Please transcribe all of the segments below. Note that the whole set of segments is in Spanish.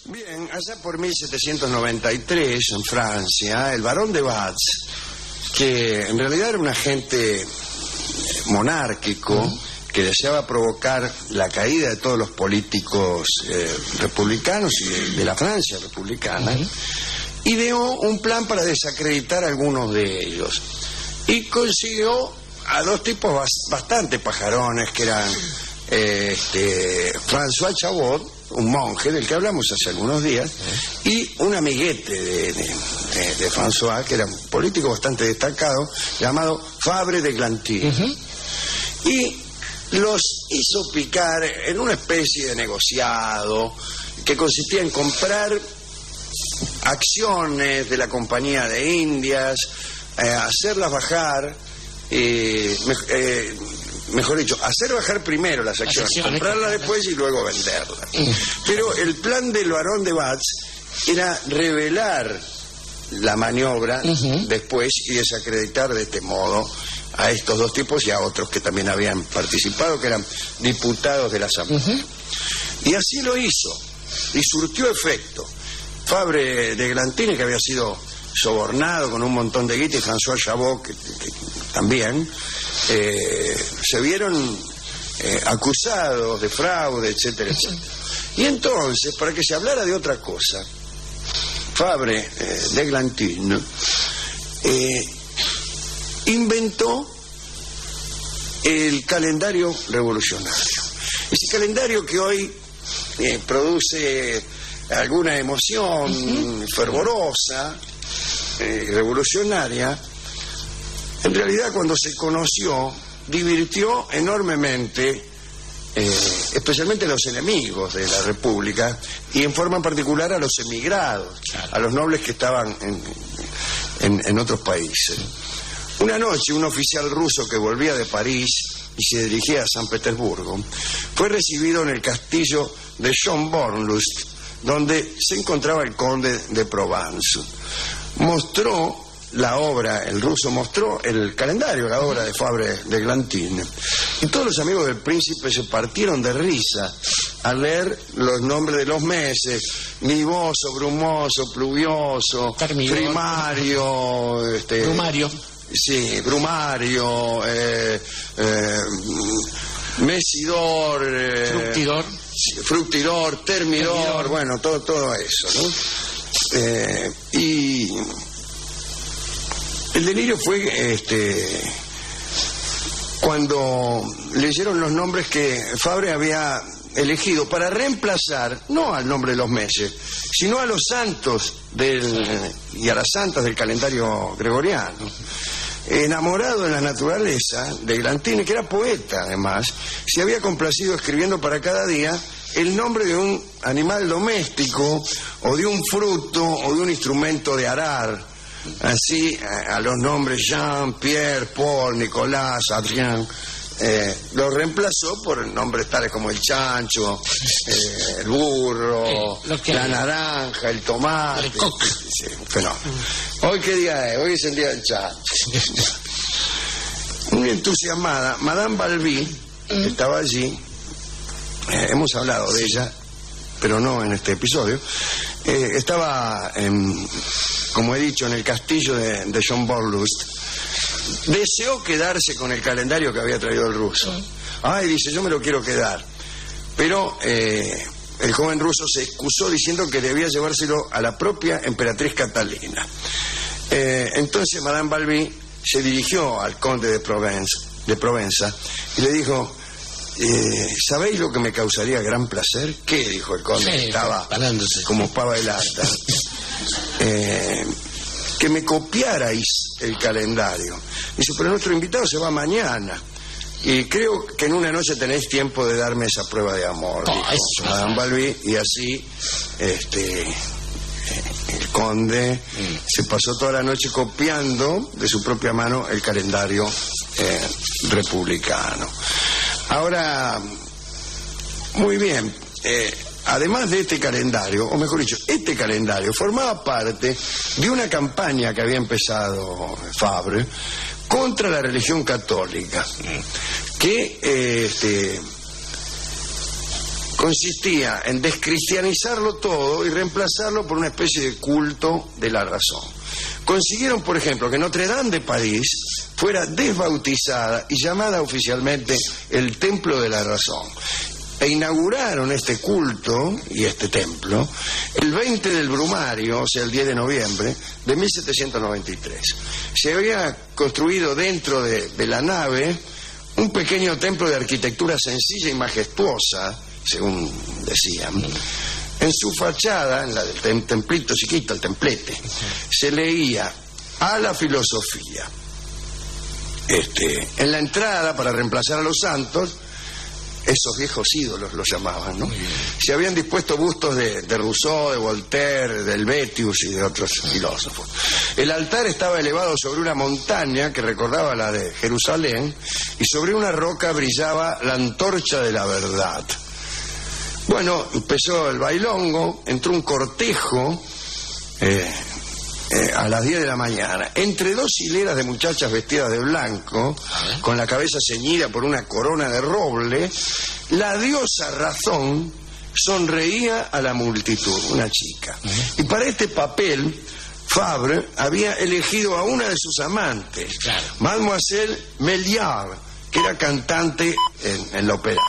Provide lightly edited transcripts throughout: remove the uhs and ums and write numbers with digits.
Bien, allá por 1793, en Francia, el barón de Batz, que en realidad era un agente monárquico que deseaba provocar la caída de todos los políticos republicanos y de la Francia republicana, ideó un plan para desacreditar a algunos de ellos y consiguió a dos tipos bastante pajarones, que eran François Chabot, un monje del que hablamos hace algunos días, y un amiguete de François, que era un político bastante destacado, llamado Fabre de Glantine. Y los hizo picar en una especie de negociado que consistía en comprar acciones de la Compañía de Indias, hacerlas bajar, mejor dicho, hacer bajar primero las acciones, comprarlas después y luego venderlas. Pero el plan del barón de Batz era revelar la maniobra después y desacreditar de este modo a estos dos tipos y a otros que también habían participado, que eran diputados de la Asamblea. Y así lo hizo, y surtió efecto. Fabre de Glantine, que había sido sobornado con un montón de guita, y François Chabot, que también, se vieron acusados de fraude, etcétera, etcétera. Y entonces, para que se hablara de otra cosa, Fabre de Glantine inventó el calendario revolucionario. Ese calendario que hoy produce alguna emoción fervorosa, revolucionaria, en realidad cuando se conoció divirtió enormemente, especialmente a los enemigos de la República y en forma particular a los emigrados, a los nobles que estaban en otros países. Una noche un oficial ruso que volvía de París y se dirigía a San Petersburgo fue recibido en el castillo de Schönbornlust, donde se encontraba el conde de Provence. Mostró la obra, el ruso mostró el calendario, la obra de Fabre de Glantine, y todos los amigos del príncipe se partieron de risa al leer los nombres de los meses: nivoso, brumoso, pluvioso, primario, brumario. Sí, brumario, mesidor, fructidor, termidor, bueno, todo eso, ¿no? Y el delirio fue cuando leyeron los nombres que Fabre había elegido para reemplazar no al nombre de los meses, sino a los santos y a las santas del calendario gregoriano. Enamorado de la naturaleza, de Glantine, que era poeta además, se había complacido escribiendo para cada día el nombre de un animal doméstico, o de un fruto, o de un instrumento de arar. Así, a los nombres Jean, Pierre, Paul, Nicolás, Adrien, los reemplazó por nombres tales como el chancho, el burro, la naranja, el tomate. ¿Hoy qué día es? Hoy es el día del chancho. Muy entusiasmada, Madame Balbi, que estaba allí, hemos hablado de ella, pero no en este episodio, estaba, como he dicho, en el castillo de Schönbornlust. Deseó quedarse con el calendario que había traído el ruso. Dice, yo me lo quiero quedar. Pero el joven ruso se excusó diciendo que debía llevárselo a la propia emperatriz Catalina. Entonces Madame Balbi se dirigió al conde de Provenza y le dijo: ¿sabéis lo que me causaría gran placer? ¿Qué? Dijo el conde, que estaba como pava de lata. Que me copiarais el calendario. Dice, pero nuestro invitado se va mañana y creo que en una noche tenéis tiempo de darme esa prueba de amor, dijo Madame Balbi. Y así el conde se pasó toda la noche copiando de su propia mano el calendario republicano. Ahora, muy bien, además de este calendario, o mejor dicho, este calendario formaba parte de una campaña que había empezado Fabre contra la religión católica, que consistía en descristianizarlo todo y reemplazarlo por una especie de culto de la razón. Consiguieron, por ejemplo, que Notre Dame de París fuera desbautizada y llamada oficialmente el Templo de la Razón. E inauguraron este culto y este templo el 20 del Brumario, o sea, el 10 de noviembre de 1793. Se había construido dentro de la nave un pequeño templo de arquitectura sencilla y majestuosa, según decían. En su fachada, en la del templito chiquito, el templete, se leía a la filosofía. En la entrada, para reemplazar a los santos, esos viejos ídolos los llamaban, ¿no? Se habían dispuesto bustos de Rousseau, de Voltaire, de Helvétius y de otros filósofos. El altar estaba elevado sobre una montaña que recordaba la de Jerusalén, y sobre una roca brillaba la antorcha de la verdad. Bueno, empezó el bailongo, entró un cortejo a las 10 de la mañana, entre dos hileras de muchachas vestidas de blanco, con la cabeza ceñida por una corona de roble. La diosa Razón sonreía a la multitud, una chica. Y para este papel, Fabre había elegido a una de sus amantes, Mademoiselle Méliard, que era cantante en la ópera.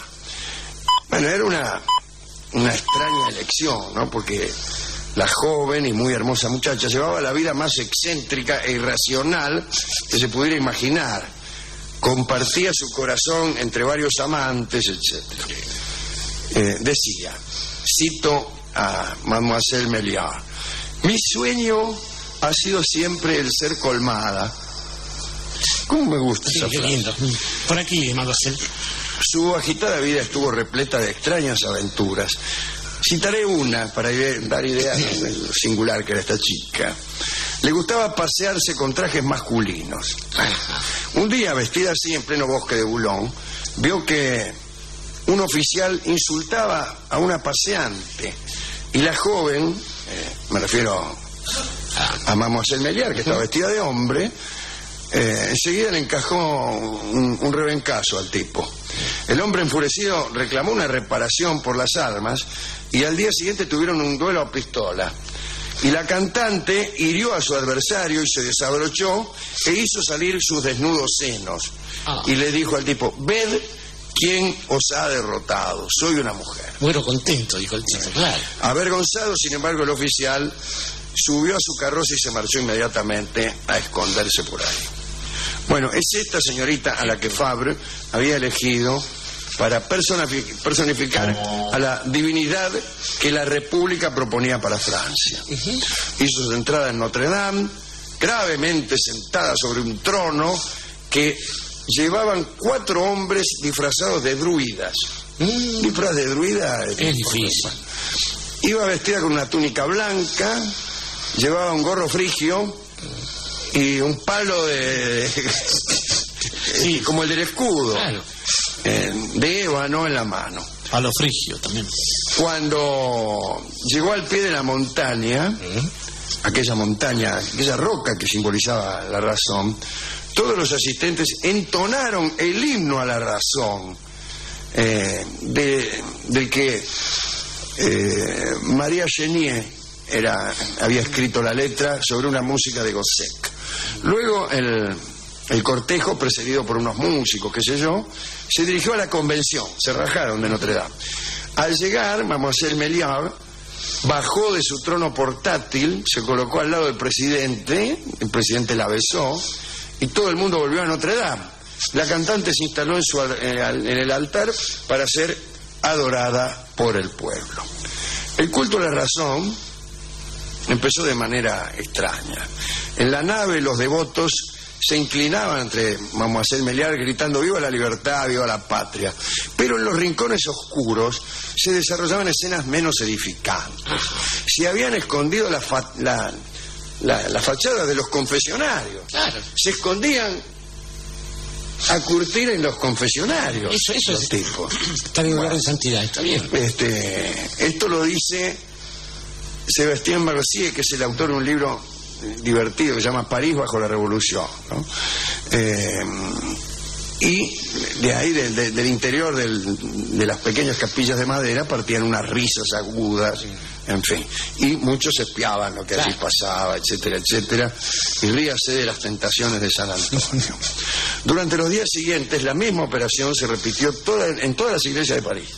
Bueno, era una extraña elección, ¿no? Porque la joven y muy hermosa muchacha llevaba la vida más excéntrica e irracional que se pudiera imaginar. Compartía su corazón entre varios amantes, etc. Decía, cito a Mademoiselle Méliard: mi sueño ha sido siempre el ser colmada. ¿Cómo me gusta esa frase? Qué lindo. Por aquí, Mademoiselle. Su agitada vida estuvo repleta de extrañas aventuras. Citaré una para dar idea de lo singular que era esta chica. Le gustaba pasearse con trajes masculinos. Un día, vestida así en pleno bosque de Boulogne, vio que un oficial insultaba a una paseante, y la joven, me refiero a Mademoiselle Méliard, que estaba vestida de hombre, enseguida le encajó un rebencazo al tipo. El hombre enfurecido reclamó una reparación por las armas, y al día siguiente tuvieron un duelo a pistola. Y la cantante hirió a su adversario y se desabrochó e hizo salir sus desnudos senos. Y le dijo al tipo: ved quién os ha derrotado, soy una mujer. Bueno, contento, dijo el tipo, claro. Avergonzado, sin embargo, el oficial subió a su carroza y se marchó inmediatamente a esconderse por ahí. Bueno, es esta señorita a la que Fabre había elegido para personificar a la divinidad que la República proponía para Francia. Hizo su entrada en Notre Dame, gravemente sentada sobre un trono que llevaban 4 hombres disfrazados de druidas. Disfraz de druida es difícil. Iba vestida con una túnica blanca, llevaba un gorro frigio y un palo sí, como el del escudo, claro, de ébano en la mano. Palo frigio también. Cuando llegó al pie de la montaña, aquella montaña, aquella roca que simbolizaba la razón, todos los asistentes entonaron el himno a la razón, del que María Chenier había escrito la letra sobre una música de Gossec. Luego el cortejo, precedido por unos músicos, qué sé yo, se dirigió a la convención. Se rajaron de Notre Dame. Al llegar, Mademoiselle Méliard bajó de su trono portátil, se colocó al lado del presidente, el presidente la besó, y todo el mundo volvió a Notre Dame. La cantante se instaló en el altar para ser adorada por el pueblo. El culto a la razón empezó de manera extraña. En la nave los devotos se inclinaban entre Mademoiselle Méliard gritando viva la libertad, viva la patria. Pero en los rincones oscuros se desarrollaban escenas menos edificantes. Se habían escondido las fachadas de los confesionarios. Claro. Se escondían a curtir en los confesionarios. Eso los es tipos. Está bien, en santidad, está bien. Esto lo dice Sébastien Mercier, que es el autor de un libro divertido que se llama París bajo la Revolución, ¿no? Y de ahí, del interior de las pequeñas capillas de madera, partían unas risas agudas, en fin. Y muchos espiaban lo que allí pasaba, etcétera, etcétera. Y ríase de las tentaciones de San Antonio. Durante los días siguientes, la misma operación se repitió en todas las iglesias de París.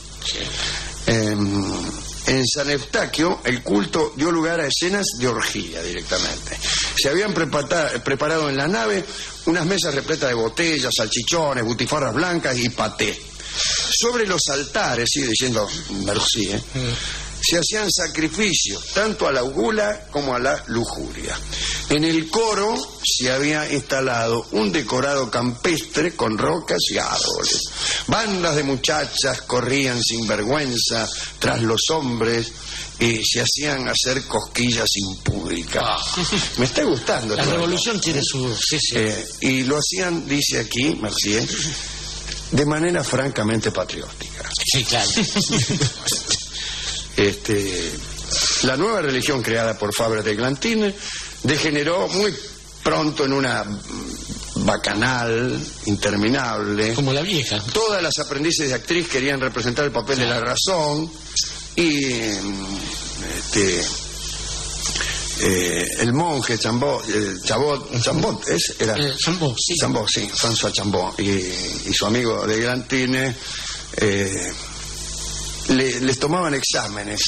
En San Eustaquio, el culto dio lugar a escenas de orgía directamente. Se habían preparado en la nave unas mesas repletas de botellas, salchichones, butifarras blancas y paté. Sobre los altares, sigue diciendo Mercier, se hacían sacrificios tanto a la gula como a la lujuria. En el coro se había instalado un decorado campestre con rocas y árboles. Bandas de muchachas corrían sin vergüenza tras los hombres y se hacían hacer cosquillas impúdicas. Me está gustando. La revolución tiene su... Sí. Y lo hacían, dice aquí Mercier, de manera francamente patriótica. Sí, claro. La nueva religión creada por Fabre de Glantine degeneró muy pronto en una bacanal interminable. Como la vieja. Todas las aprendices de actriz querían representar el papel de la razón y el monje Chambot, François Chambot y su amigo de Glantine les tomaban exámenes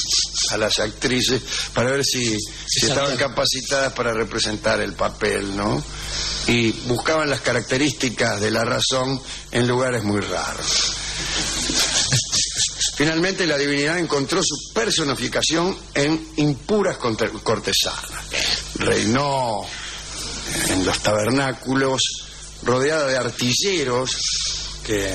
a las actrices para ver si estaban capacitadas para representar el papel, ¿no? Y buscaban las características de la razón en lugares muy raros. Finalmente la divinidad encontró su personificación en impuras cortesanas. Reinó en los tabernáculos rodeada de artilleros que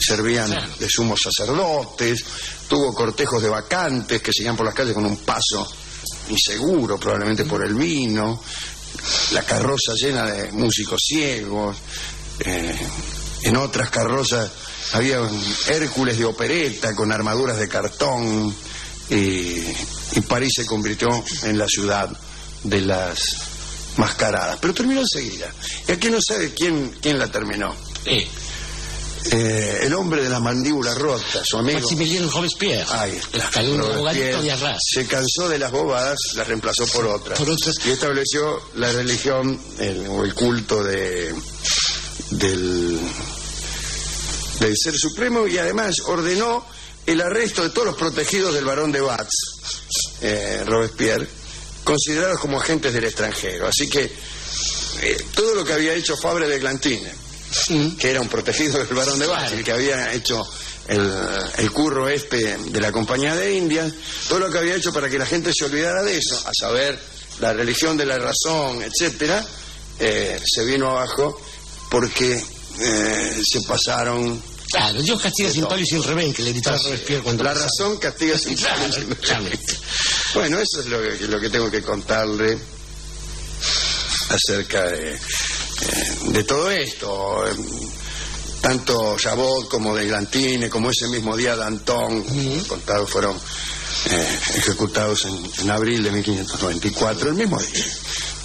servían de sumos sacerdotes, tuvo cortejos de bacantes que seguían por las calles con un paso inseguro, probablemente por el vino, la carroza llena de músicos ciegos, en otras carrozas había Hércules de opereta con armaduras de cartón, y París se convirtió en la ciudad de las mascaradas, pero terminó enseguida. Y aquí no sabe quién la terminó. El hombre de la mandíbula rota, su amigo Maximilien Robespierre. Ahí está. El abogadito de Arras. Se cansó de las bobadas, las reemplazó por otras. Y estableció la religión o el culto del Ser Supremo, y además ordenó el arresto de todos los protegidos del barón de Batz, Robespierre, considerados como agentes del extranjero. Así que todo lo que había hecho Fabre de Glantine, que era un protegido del barón de Batz, el que había hecho el curro de la Compañía de Indias, todo lo que había hecho para que la gente se olvidara de eso, a saber, la religión de la razón, etcétera, se vino abajo porque se pasaron. Claro, Dios castiga sin palo y sin revén, que le gritaba a Robespierre cuando... La razón castiga sin palo y sin revén. Bueno, eso es lo que tengo que contarle acerca de todo esto. Tanto Chabot como de Glantine, como ese mismo día Danton, contados fueron ejecutados en abril de 1594, el mismo día.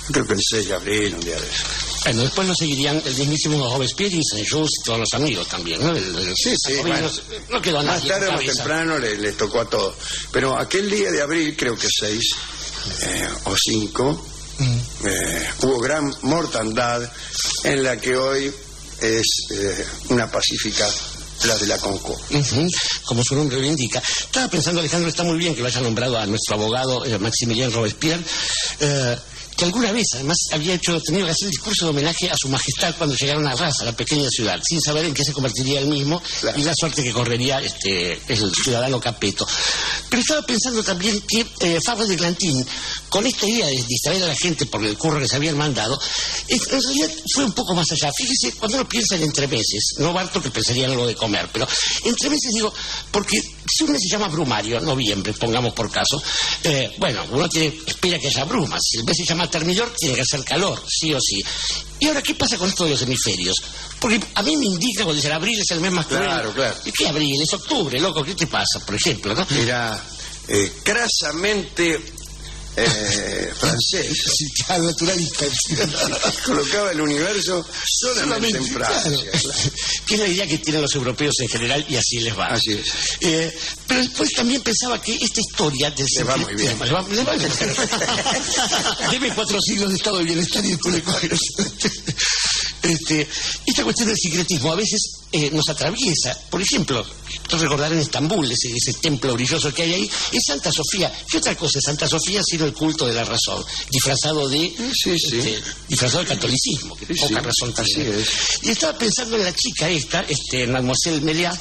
Creo que el 6 de abril, un día de eso. Bueno, después lo seguirían el mismísimo Robespierre y Saint-Just y todos los amigos también, ¿no? Sí, bueno, no quedó más nadie. tarde o más temprano les tocó a todos. Pero aquel día de abril, creo que 6 o 5, hubo gran mortandad en la que hoy es una pacífica Place de la Concorde. Como su nombre lo indica. Estaba pensando, Alejandro, está muy bien que lo haya nombrado a nuestro abogado Maximilien Robespierre, que alguna vez además había tenido que hacer el discurso de homenaje a su majestad cuando llegaron a Arras, a la pequeña ciudad, sin saber en qué se convertiría él mismo, y la suerte que correría el ciudadano Capeto. Pero estaba pensando también que Fabre de Glantine, con esta idea de distraer a la gente por el curro que se habían mandado, en realidad fue un poco más allá. Fíjese, cuando uno piensa en entremeses, no Barto que pensaría en algo de comer, pero entremeses digo, porque si un mes se llama brumario, noviembre, pongamos por caso, bueno, uno espera que haya brumas. Si el mes se llama termidor, tiene que hacer calor, sí o sí. Y ahora, ¿qué pasa con esto de los hemisferios? Porque a mí me indica cuando dicen abril es el mes más cruel. Claro. ¿Y qué abril? Es octubre, loco, ¿qué te pasa, por ejemplo, no? Mira, crasamente francés. Sí, claro, naturalista. Colocaba el universo solamente en Francia. Claro. Que es la idea que tienen los europeos en general y así les va. Así es. Pero después también pensaba que esta historia del Le va muy bien. Le va muy bien. Debe 4 siglos de estado de bienestar y después le coge los... Esta cuestión del secretismo a veces nos atraviesa. Por ejemplo, recordar en Estambul, ese templo brilloso que hay ahí, es Santa Sofía. ¿Qué otra cosa es Santa Sofía sino el culto de la razón? Disfrazado de disfrazado de catolicismo, que poca razón tiene. Así es. Y estaba pensando en la chica esta, Mademoiselle Méliat,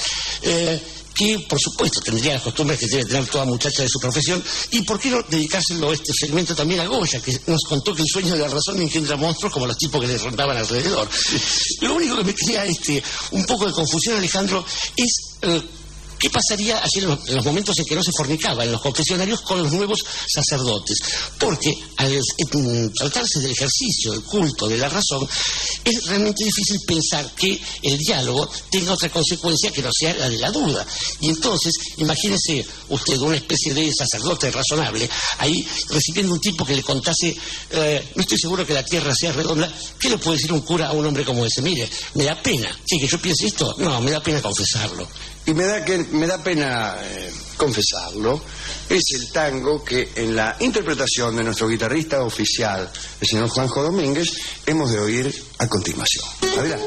que por supuesto tendría las costumbres que debe tener toda muchacha de su profesión, y por qué no dedicárselo este segmento también a Goya, que nos contó que el sueño de la razón engendra monstruos como los tipos que le rondaban alrededor. Lo único que me crea un poco de confusión, Alejandro, es ¿qué pasaría así en los momentos en que no se fornicaba en los confesionarios con los nuevos sacerdotes? Porque al tratarse del ejercicio del culto de la razón, es realmente difícil pensar que el diálogo tenga otra consecuencia que no sea la de la duda. Y entonces, imagínese usted una especie de sacerdote razonable ahí recibiendo un tipo que le contase, no estoy seguro que la tierra sea redonda. ¿Qué le puede decir un cura a un hombre como ese? Mire, me da pena. ¿Sí, que yo piense esto? No, me da pena confesarlo. Y me da pena confesarlo, es el tango que en la interpretación de nuestro guitarrista oficial, el señor Juanjo Domínguez, hemos de oír a continuación. Adelante.